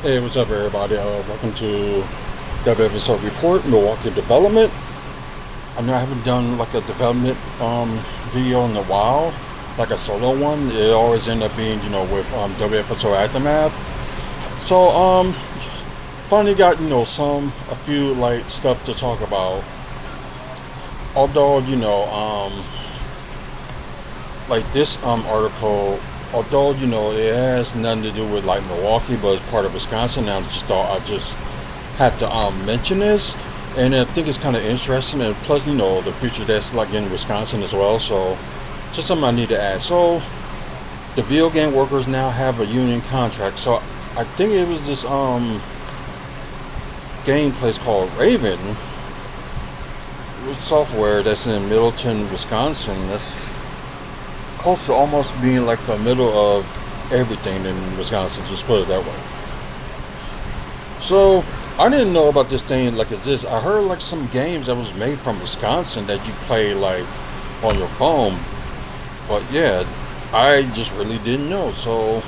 Hey, what's up, everybody? Welcome to WFSO Report, Milwaukee Development. I know I haven't done like a development video in a while, like a solo one. It always end up being, with WFSO Aftermath. So, finally got, a few like stuff to talk about. Although, like this article, although it has nothing to do with like Milwaukee, but it's part of Wisconsin. I just thought I just had to mention this, and I think it's kind of interesting. And plus, the future that's like in Wisconsin as well. So just something I need to add. So the video game workers now have a union contract. So I think it was this game place called Raven with software that's in Middleton, Wisconsin. That's close to almost being like the middle of everything in Wisconsin. Just put it that way. So I didn't know about this thing like this. I heard like some games that was made from Wisconsin that you play like on your phone. But yeah, I just really didn't know. So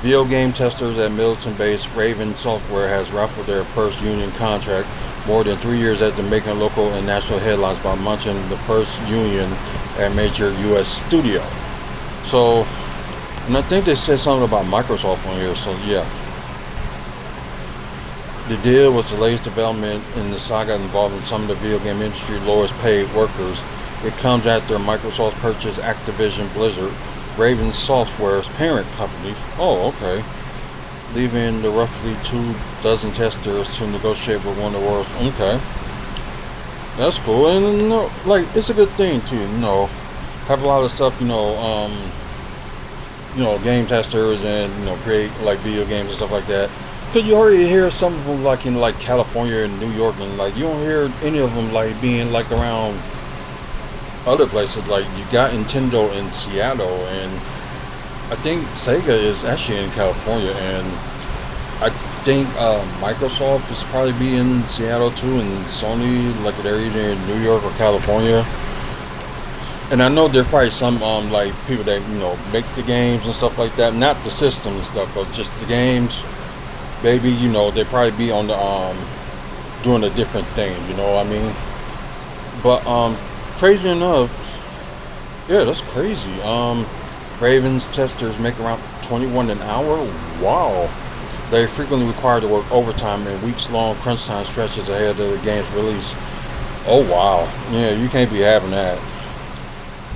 video game testers at Milton-based Raven Software has raffled their first union contract more than 3 years after making local and national headlines by munching the first union at major U.S. studio. So, and I think they said something about Microsoft on here. So yeah, the deal was the latest development in the saga involving some of the video game industry lowest paid workers. It comes after Microsoft purchased Activision Blizzard, Raven Software's parent company. Oh, okay. Leaving the roughly 24 testers to negotiate with one of the world's. Okay. That's cool. And, like, it's a good thing, too, have a lot of stuff, game testers and, create, like, video games and stuff like that. Cause you already hear some of them like in like California and New York, and like you don't hear any of them like being like around other places. Like you got Nintendo in Seattle, and I think Sega is actually in California, and I think Microsoft is probably be in Seattle too, and Sony like they're either in New York or California. And I know there's probably some like people that make the games and stuff like that, not the system and stuff, but just the games. Maybe they probably be on the doing a different thing. You know what I mean? But crazy enough, yeah, that's crazy. Ravens testers make around 21 an hour. Wow. They frequently required to work overtime in weeks-long crunch time stretches ahead of the game's release. Oh wow, yeah, you can't be having that.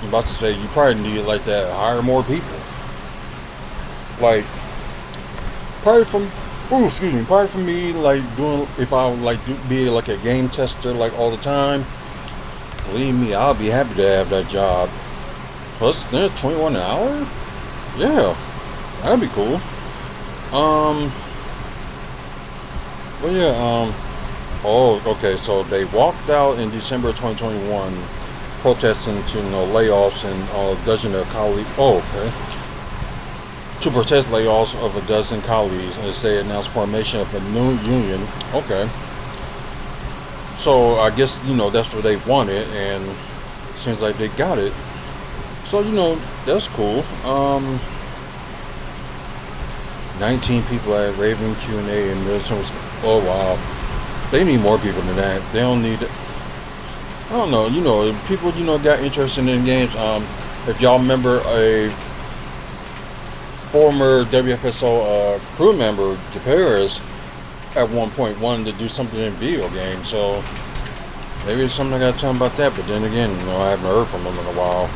I'm about to say you probably need like that. Hire more people. Like probably from. Oh, excuse me. Probably for me, like doing if I would like be like a game tester like all the time. Believe me, I'll be happy to have that job. Plus, there's 21 an hour. Yeah, that'd be cool. Um, but yeah. Oh, okay. So they walked out in December 2021, protesting to layoffs and a dozen of colleagues. Oh, okay. To protest layoffs of a dozen colleagues as they announced formation of a new union. Okay. So I guess, that's what they wanted, and seems like they got it. So, that's cool. 19 people at Raven Q&A and Milton was, oh wow. They need more people than that. They don't need, I don't know, if people, got interested in games. If y'all remember a former WFSO crew member, Japaris, at one point wanted to do something in video games, so maybe it's something I gotta tell him about that. But then again, I haven't heard from him in a while.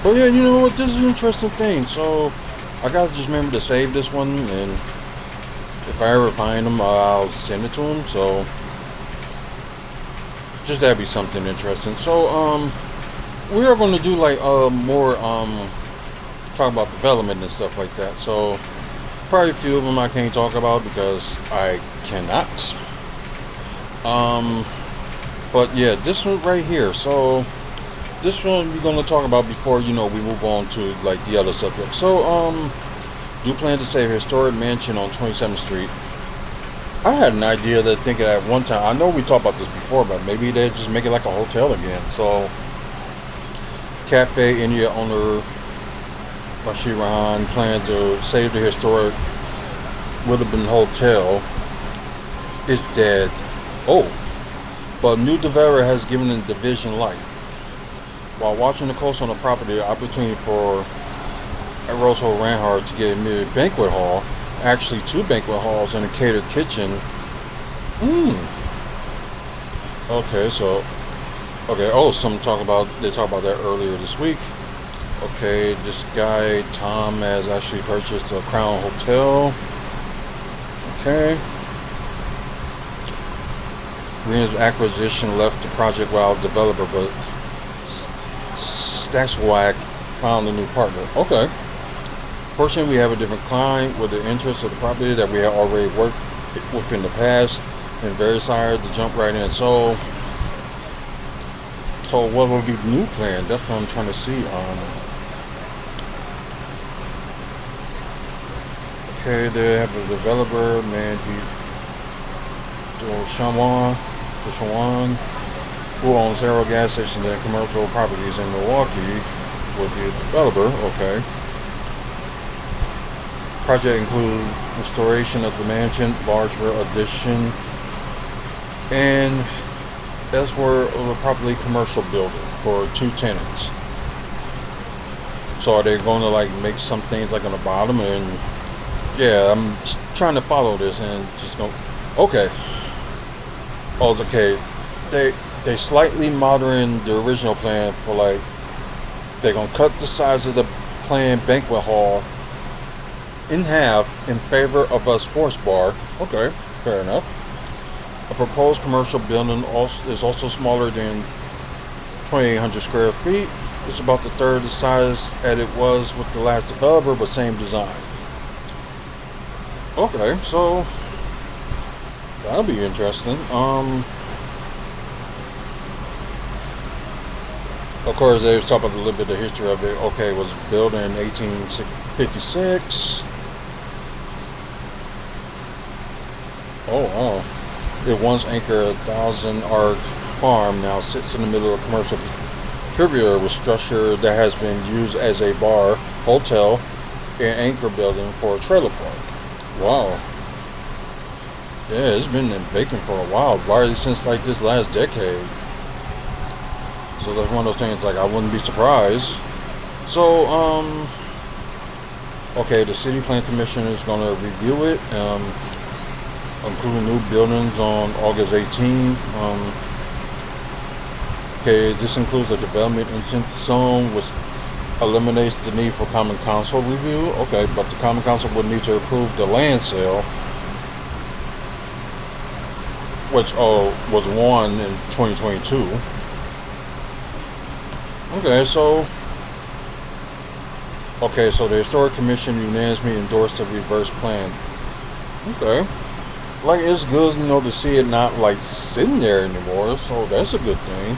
But yeah, you know what? This is an interesting thing. So I gotta just remember to save this one, and if I ever find him, I'll send it to him. So just that'd be something interesting. So we are going to do like more talk about development and stuff like that. So probably a few of them I can't talk about because I cannot. But yeah, this one right here. So this one we're going to talk about before we move on to like the other subject. So do plan to save a historic mansion on 27th Street. I had an idea that thinking at one time. I know we talked about this before, but maybe they just make it like a hotel again. So Cafe India owner Bashir Rahan planned to save the historic Woodhaven Hotel is dead. Oh, but a new developer has given the division life. While watching the coast on the property, the opportunity for Rosso Ranhard to get a new banquet hall, actually two banquet halls and a catered kitchen. Okay, so they talked about that earlier this week. Okay, this guy Tom has actually purchased a Crown Hotel. Okay. Rena's acquisition left the project without developer, but Stashwack found a new partner. Okay. Fortunately, we have a different client with the interest of the property that we have already worked with in the past, and very excited to jump right in. So what will be the new plan? That's what I'm trying to see. Okay, they have a developer, Mandy Shawan, who owns several gas stations and commercial properties in Milwaukee, will be a developer. Okay. Project include restoration of the mansion, large addition, and that's where a properly commercial building for two tenants. So are they going to like make some things like on the bottom? And yeah, I'm just trying to follow this and just go. Okay. Oh, okay. They slightly modern the original plan for like they're gonna cut the size of the planned banquet hall in half in favor of a sports bar. Okay, fair enough. A proposed commercial building is also smaller than 2,800 square feet. It's about the third the size as it was with the last developer, but same design. Okay, so that'll be interesting. Of course, they was talking about a little bit of the history of it. Okay, it was built in 1856. Oh, wow. It once anchored 1,000-acre farm, now sits in the middle of a commercial trivia with structure that has been used as a bar, hotel, and anchor building for a trailer park. Wow. Yeah, it's been vacant for a while, probably since like this last decade. So that's one of those things like I wouldn't be surprised. So, okay, the City Plan Commission is going to review it, including new buildings on August 18th. Okay, this includes a development incentive zone, which eliminates the need for Common Council review. Okay, but the Common Council would need to approve the land sale, which was won in 2022. So the Historic Commission unanimously endorsed the reverse plan. Okay. Like, it's good, to see it not, like, sitting there anymore, so that's a good thing.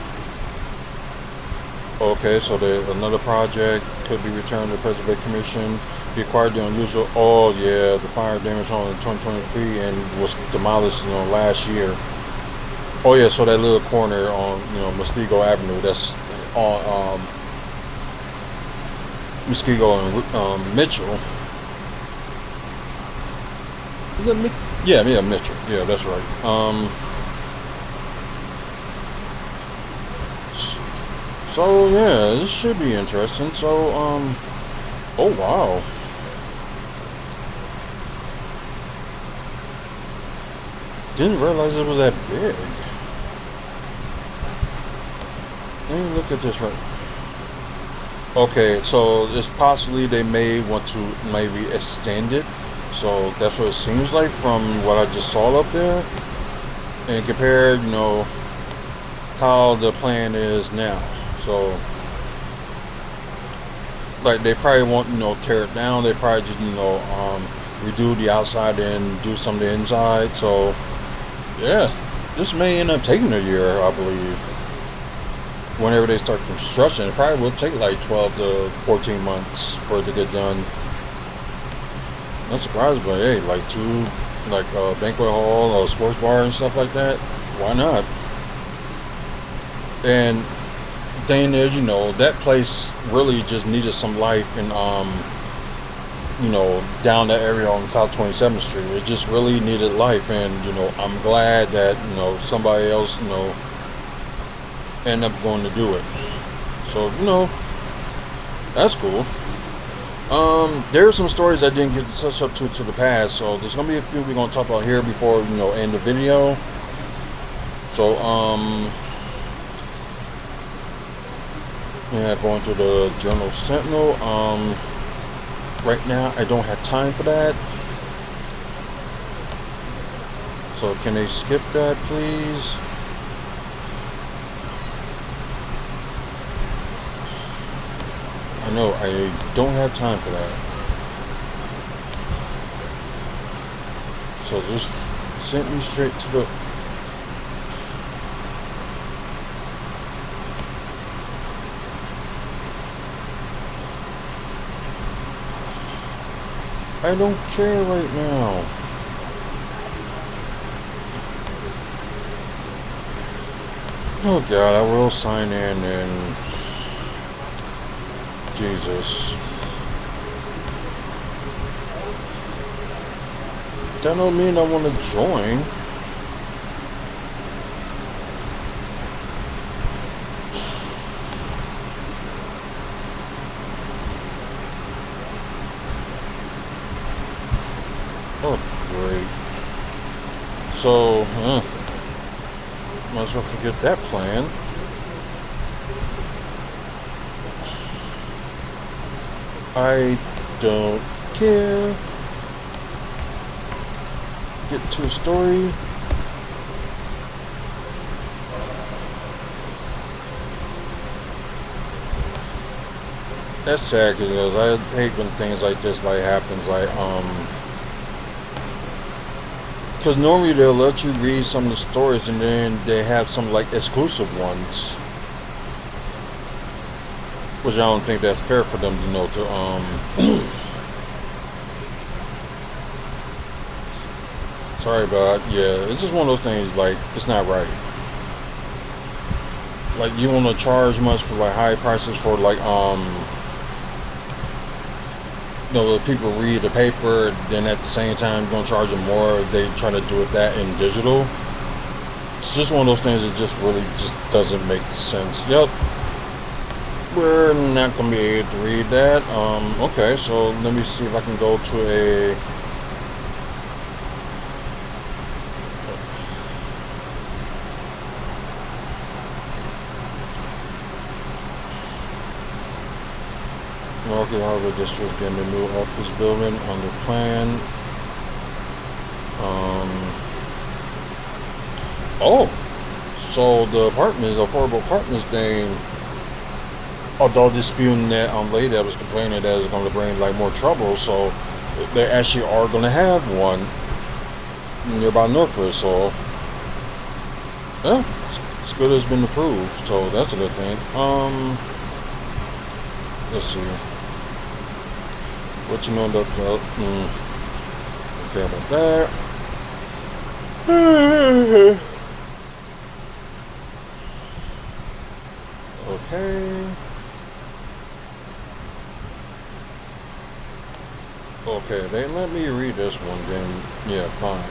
Okay, so another project could be returned to the Preservation Commission, be acquired the unusual, the fire damage on in 2023 and was demolished, last year. Oh, yeah, so that little corner on, Muskego Avenue, that's on Muskego and Mitchell. Is that Mitchell. Yeah, that's right. So yeah, this should be interesting. So oh wow. Didn't realize it was that big. Let me look at this right. Okay, so it's possibly they may want to maybe extend it. So that's what it seems like from what I just saw up there. And compare, how the plan is now. So, like, they probably won't, tear it down. They probably just, redo the outside and do some of the inside. So, yeah, this may end up taking a year, I believe. Whenever they start construction, it probably will take like 12 to 14 months for it to get done. Not surprised, but hey, like two, like a banquet hall or a sports bar and stuff like that. Why not? And the thing is, that place really just needed some life, and down that area on South 27th Street. It just really needed life, and I'm glad that somebody else ended up going to do it. So that's cool. There are some stories I didn't get to touch up to the past, so there's gonna be a few we're gonna talk about here before end the video. So yeah, going to the Journal Sentinel. Right now I don't have time for that. So can they skip that, please? I know I don't have time for that. So just send me straight to the. I don't care right now. Oh God, I will sign in and Jesus. That don't mean I want to join. Oh, great. So, might as well forget that plan. I don't care. Get to a story. That's sad because I hate when things like this happens. Because normally they'll let you read some of the stories and then they have some exclusive ones. Which I don't think that's fair for them to sorry about it. Yeah, it's just one of those things it's not right. You want to charge much for high prices for the people read the paper, then at the same time you're gonna charge them more if they try to do it that in digital. It's just one of those things that just really just doesn't make sense. Yep. We're not going to be able to read that. Okay, so let me see if I can go to a. Milwaukee Harbor District getting a new office building under plan. Oh, so the affordable apartments thing. Although disputing that lady that was complaining that it's going to bring more trouble, so they actually are going to have one nearby Norfolk. So yeah, it's good as been approved. So that's a good thing. Let's see. What you know about that? Okay, about that. Okay. Okay, they let me read this one, then yeah, fine.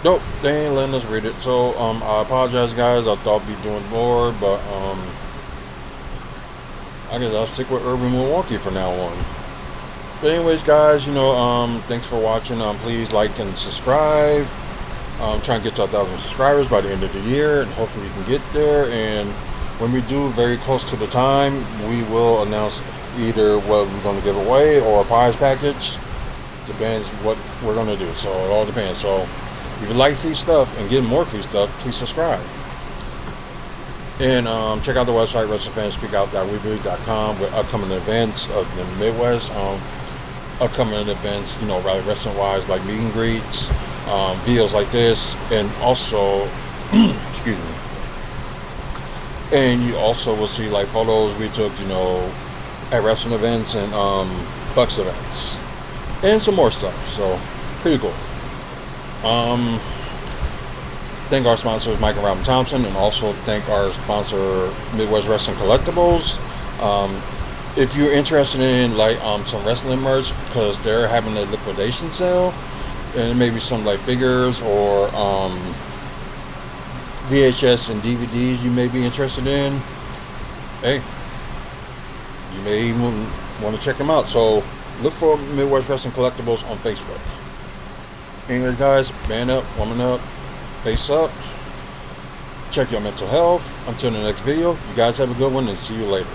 Nope, they ain't letting us read it. So I apologize, guys. I thought I'd be doing more, but I guess I'll stick with Urban Milwaukee for now on. But anyways, guys, thanks for watching. Please like and subscribe. I'm trying to get to 1,000 subscribers by the end of the year, and hopefully we can get there. And when we do, very close to the time, we will announce either what we're going to give away or a prize package. Depends what we're going to do. So it all depends. So if you like free stuff and get more free stuff, please subscribe. And check out the website, WrestlingFansSpeakOut.weebly.com, with upcoming events of the Midwest. Upcoming events, rather wrestling-wise, like meet and greets, videos like this, and also, excuse me. And you also will see photos we took, at wrestling events and Bucks events, and some more stuff. So pretty cool. Thank our sponsors, Mike and Robin Thompson, and also thank our sponsor, Midwest Wrestling Collectibles. If you're interested in like some wrestling merch, because they're having a liquidation sale, and maybe some like figures or VHS and DVDs you may be interested in, hey, you may even want to check them out. So look for Midwest Wrestling Collectibles on Facebook. Anyways, guys, man up, woman up, face up. Check your mental health. Until the next video, you guys have a good one and see you later.